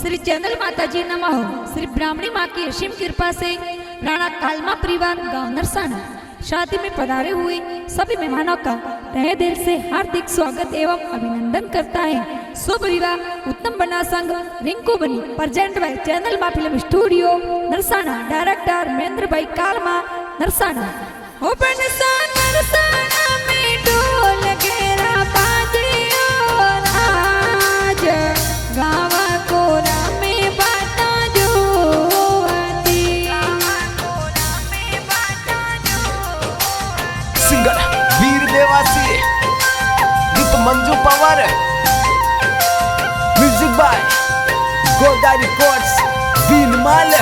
Shri channel माता जी नमः। श्री ब्राह्मणी माँ की असीम कृपा से राणा कालमा परिवार गांव नरसाना शादी में पधारे हुए सभी मेहमानों का तहे दिल से हार्दिक स्वागत एवं अभिनंदन करता है। शुभ विवाह उत्तम बना संघ रिंकू बनी प्रेजेंट बाय चैनल माँ film studio Narsana. Director Mahendra भाई कालमा नरसाना। नरसाना में ढोल घेरा बाजियो राज गावा कोरा में बाटा जो सिंगर वीर देवासी गीत Manju Pawar music by Goda records Beenmal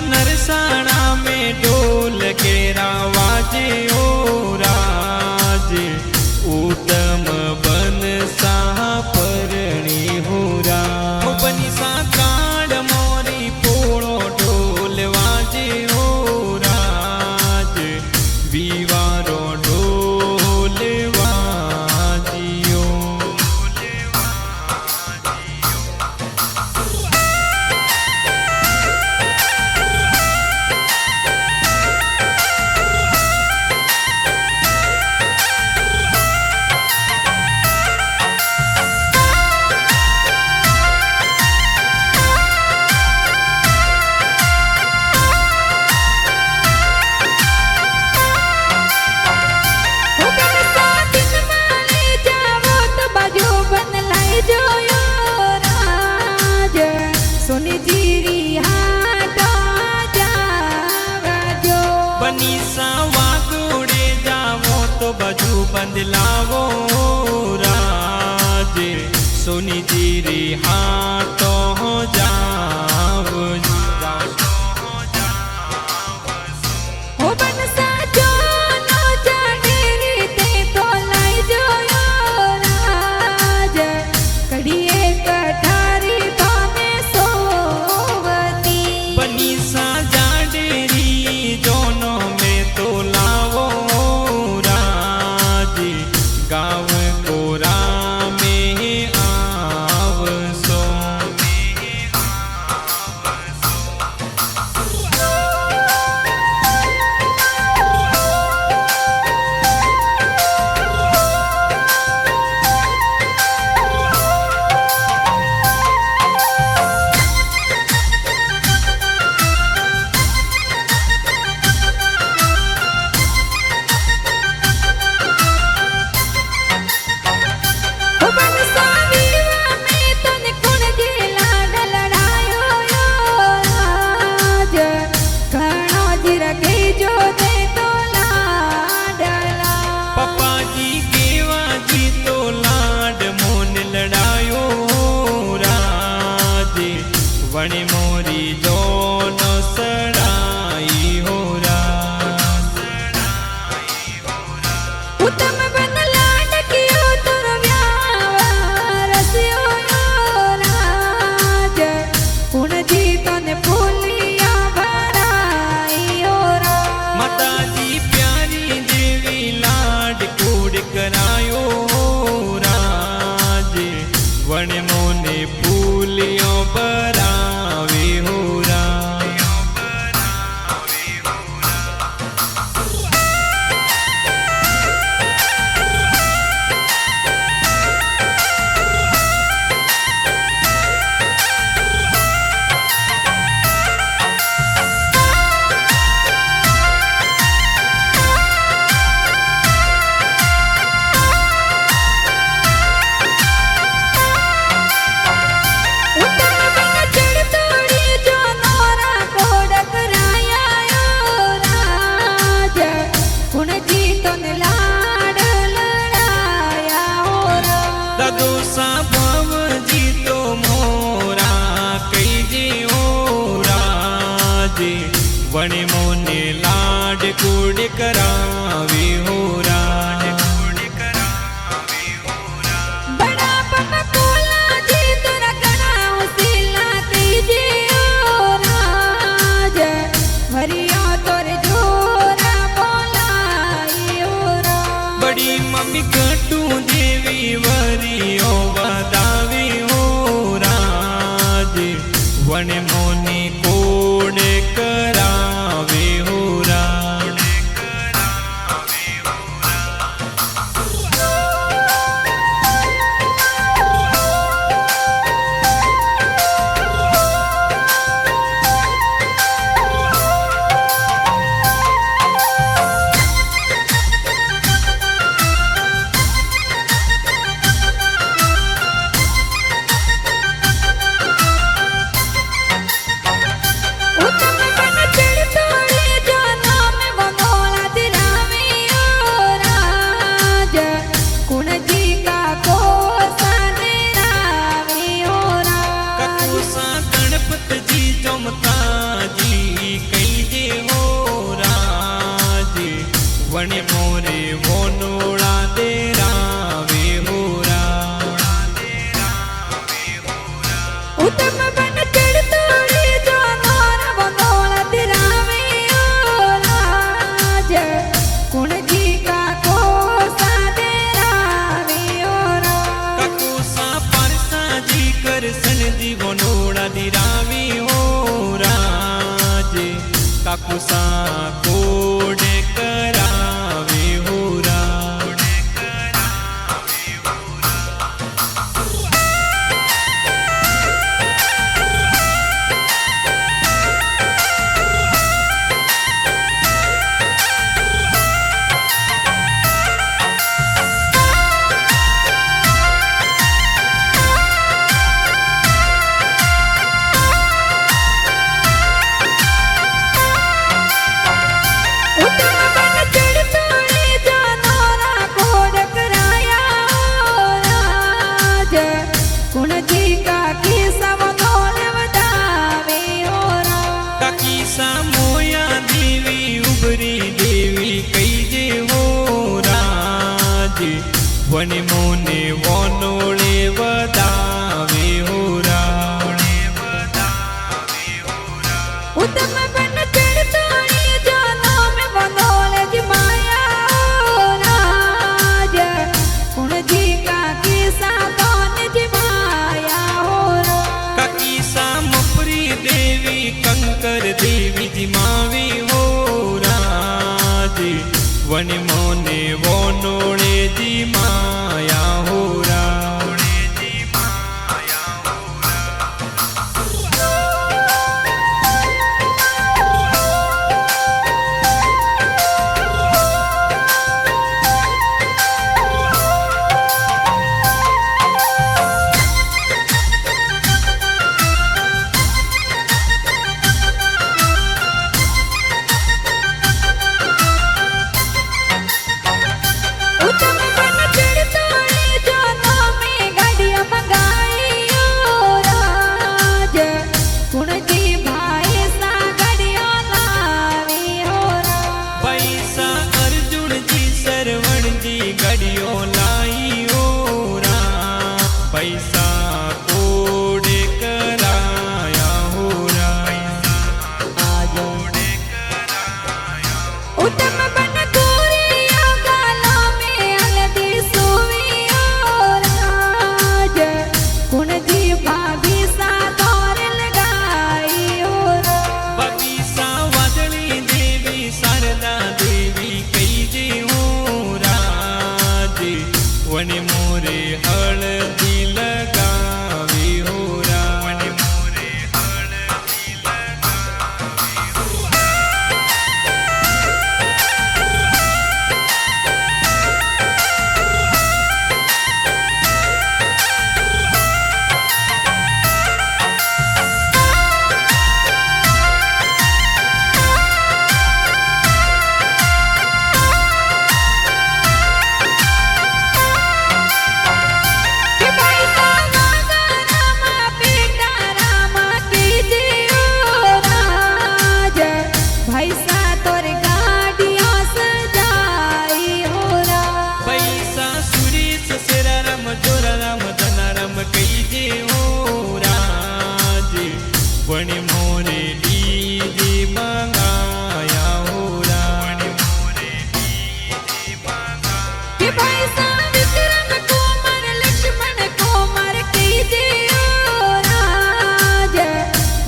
Narsana में ढोल घेरा वाजे ओ राज उत्तम बन सा परणी हो बनिसा कांड मोरी पोड़ो ढोल वाजे ओ राज विवारो ढोल वाजियो बदलावो राज सोनी जीरी हाथों हो जाओ वणी मोरी दोनों सड़ाई हो उत्तम बन लाड कियो तुर व्यावर रसियो राज कुण जी तने फूलिया भराई हो माता जी प्यारी देवी लाड कूड़ करायो राज वण मोने फूलियों पर વણે મોને લાડ કુડ કરાવે હોરા बड़ा पप्पा कोला जी तोरा गणाओ सिला तीजे ओ राज हरिया तोरे जोरा बोलाई ओ राज बड़ी मम्मी कटू देवी वरियो वदावे होराज वणे मोने कोड करावे होरा उत्तम मन चढ़ तोड़े जाना में बंगोला दिलावे ओ राज कुण जी का को सने रावे ओ राज ककुसा गणपत जी जमता जी कई जे होराज वणे मोरे वोनोड़ा दे रावे होरा उत्तम मन चढ़ तोड़े जाना में बंगोला दिलावे ओ राज कुण जी का को सने रावे ओ राज ककुसा परसा जी करसन जी वोनोड़ा दी रावे होराज ककुसा कोड करावे होरा उत्तम मन चढ़ तोड़े जाना रा कोड कराया ओ राज कुण जी का की सब गोल बतावे ओ राज ककीसा मोया देवी उबरी देवी कई जे होराज वने मोने वोनोळे वदावे होरा उत्तम मन चढ़ तोड़े जाना में बंगोल जी माया ओ राज कुण जी का की सातोन जी माया हो राज ककीसा मपरी देवी कंकर देवी जी मावी होराज वने मोने वोनोळे जी माया होरा उत्तम मन चढ़ तोर गाड़िया सजाई हो राज। पैसा सुरेश सेरा राम जोरा राम धना राम कई जे हो राज पण मोरे डीजे मंगाया हो राज के पैसा विक्रम कुमार लक्ष्मण कुमार कीजे हो राज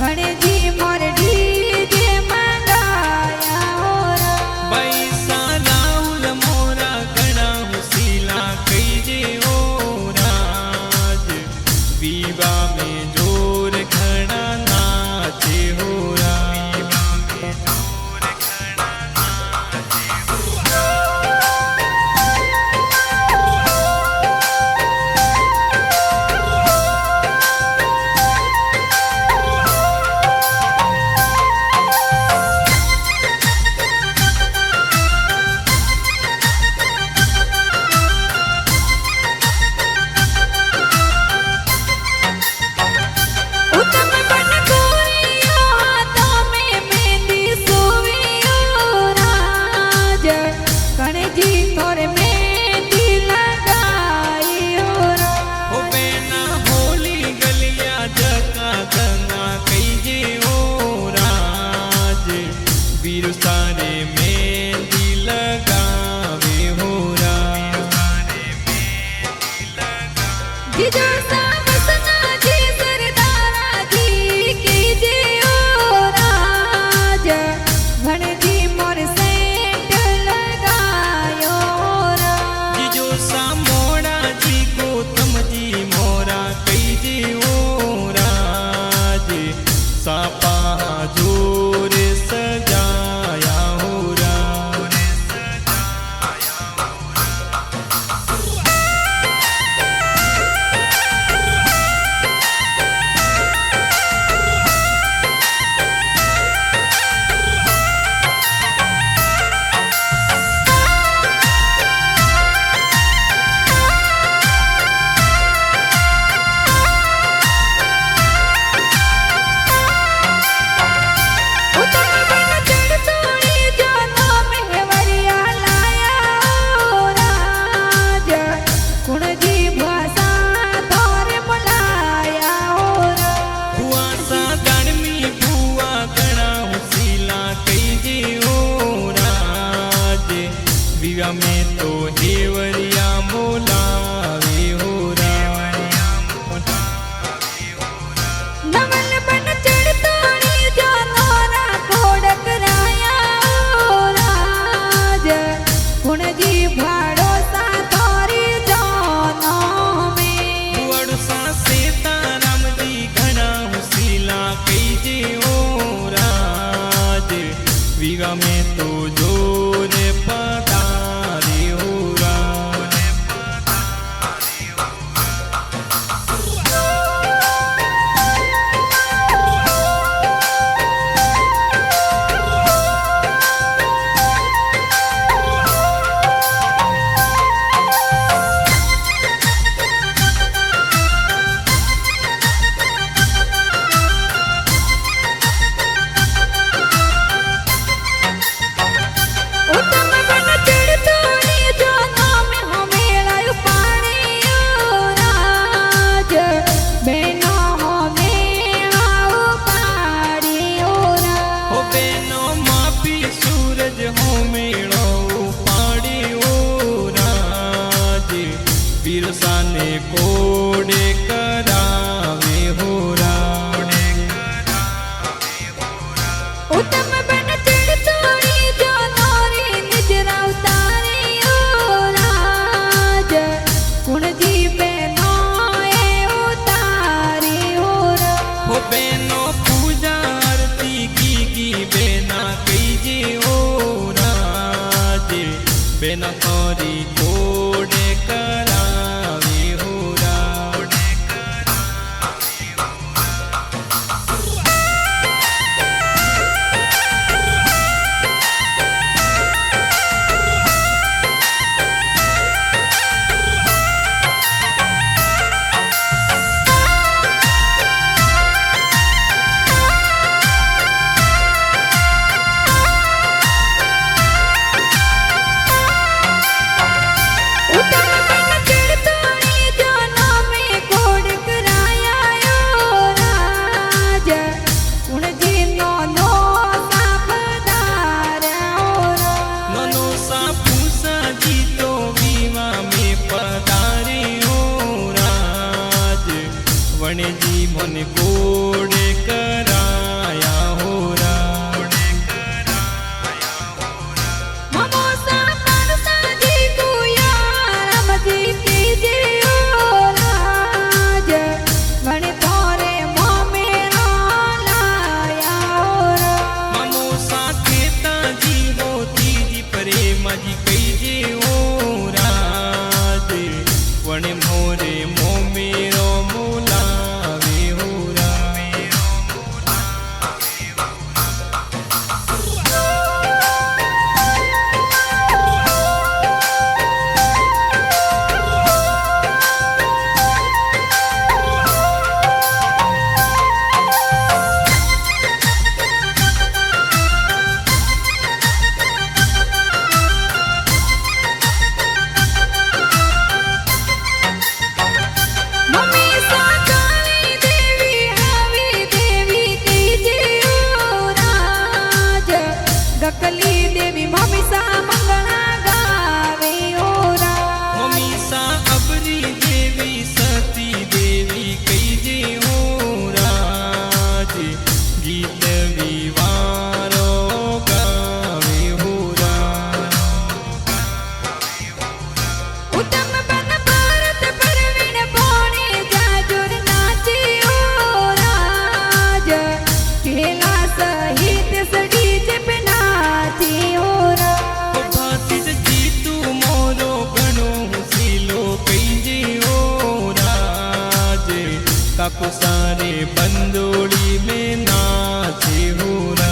गणजी मोर डीजे मंगाया हो राज। पैसा राहुल मोरा गणा हुसीला कई जे हो राज विवा में जोर घना नाचे हो राज उत्तम बन गोरियो हाथों में मेहंदी सोवियो राज गणजी तोर मेहंदी लगाई हो हो राज। बेना होली गलिया जका गंगा कई जे हो राज वीर सारे मेहंदी लगावे हो राज जीजो साब सना जी सरदारा जी कीजे हो राज गणजी मोर सेंट लगायो राज। जीजो सा मोड़ा जी गौतम जी मोरा कई जे हो राज सापा जोर सजाया हो राज उत्तम बन चढ़तोड़ी जानो मेहवरिया लाया हो राज कुण जी भाषा तोर बुलाया हो राज। बुआ सा गणमी बुआ गणा हुसीला कई जे हो राज विवा में तो देवरिया बोलावे हो राज नवल बन चढ़तोड़ी जानो रा घोड़क राया हो राज कुण जी भाड़ो सा तोरी जानो में। बुआड़सा सीताराम जी घना हुसीला कई जे हो राज विवा में तो जोर पधारे हो राज उत्तम बन चढ़तोड़ी जानो में हमें पानी हो राज बेनो हमें आओ पारी हो राज। हो बेनो मापी सूरज हो मेड़ो पाड़ी हो राज बिरसा ने कोड़े करावे हो राज उत्तम बन चढ़तोड़ी जानो रे निजरा उतारी हो राज कुण जी बेनो ए उतारी हो राज। हो बेनो पूजा आरती की बेना कई जे हो राज बेना तोरी कोड़े करावे हो राज मन कोड़े कराया हो रा ममोसा मनसा जी तू यार मजी की जे ओ राज वण तोरे मोमे रो लाया हो रा ममोसा केता जी होती जी प्रेम जी कई जे हो राज वण मोरे मोमेरो मोलावे हो रा मम्मी साकाली देवी हावी देवी की जे ओ राज गकली देवी मम्मी सा मंगला गावे ओ राज ममीसा अबरी देवी सती देवी कई जे हो राज गीत विवारो गावे हो रा उत्तम बन भारत परवीन बोने जाजुर नाची ओ राज केला सहित सड़ी जब नाची ओ राज भातिज जीतू मोरो घणो सीलो कई जे हो राज काको सारे बंदोड़ी में नाचे हो रा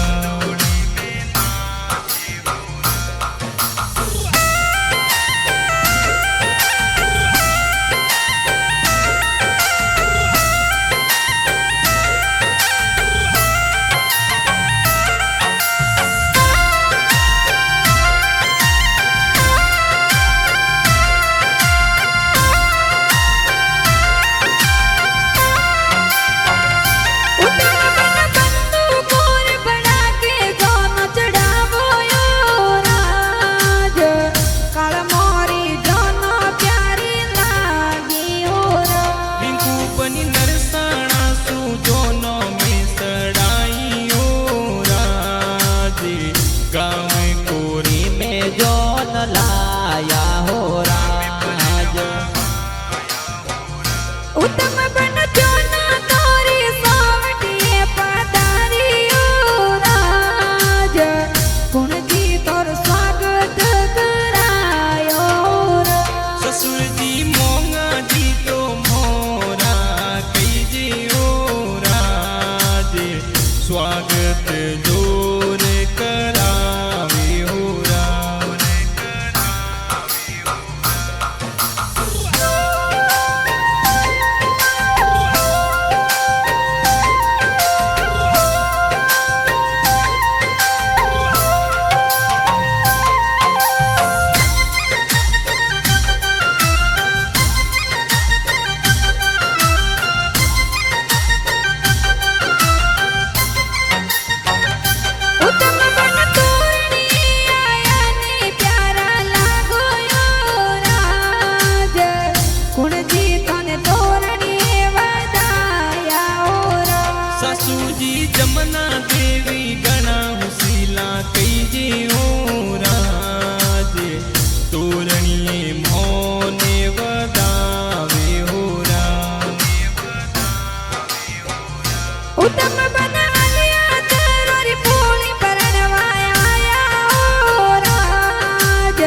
उत्तम बन बंधु मोर बड़ा के गाना चढ़ावो यो राज काल मोरी जाना प्यारी लागी ओ राज रिंकू बनी नरसाणा सु दोनों में सड़ाई हो राज गाँव कोरी में जोन लाया हो राज उत्तम बन जाना तोरी सावटिए पधारी ओ राज गुण जी तोर स्वागत करायो राज ससुर जी मोंगा जी तो मोरा कई जे हो राज स्वागत जोर करावे हो रा उत्तम बन तोरणी आया ने प्यारा लागो यो राज गुण जी तने तोरणी वदाया ओ राज सासू जी जमना देवी गणा हुसीला कई जे हो राज तोरणिए मोने वदावे हो रा उत्तम बन आलिया तरोरी फूली परनवाया ओ राज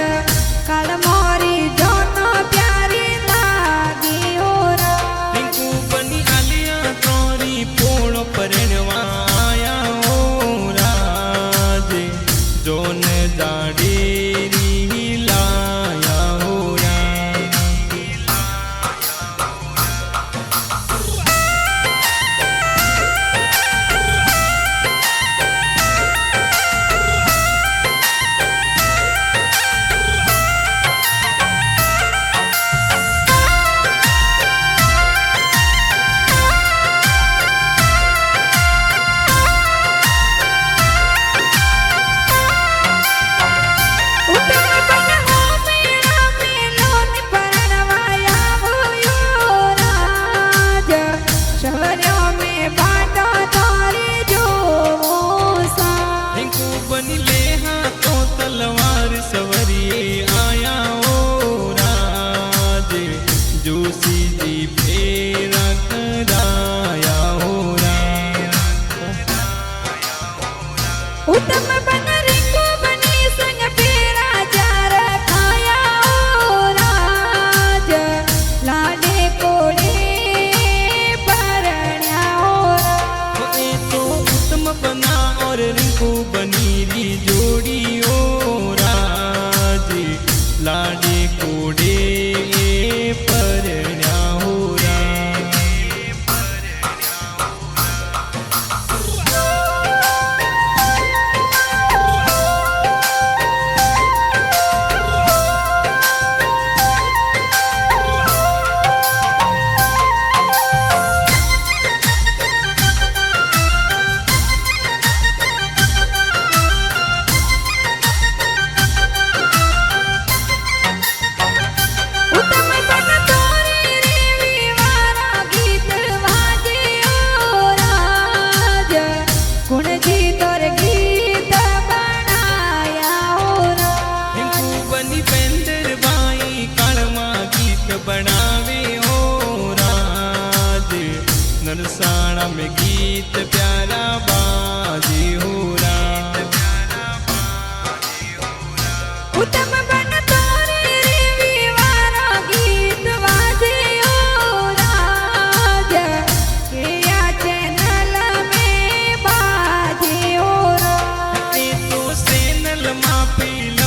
काल मोरी जोनो प्यारी लागी ओ राज रिंकू बनी आलिया तोरी पोण परणवाया हो राज जोन दाडेरी लाया हो रा गीत प्यारा बाजी हो राम उत्तम बन तोरे रे विवारा गीत वाजे ओ राज के या चैनल में बाजे ओ राज ए तो सेनल मा पीला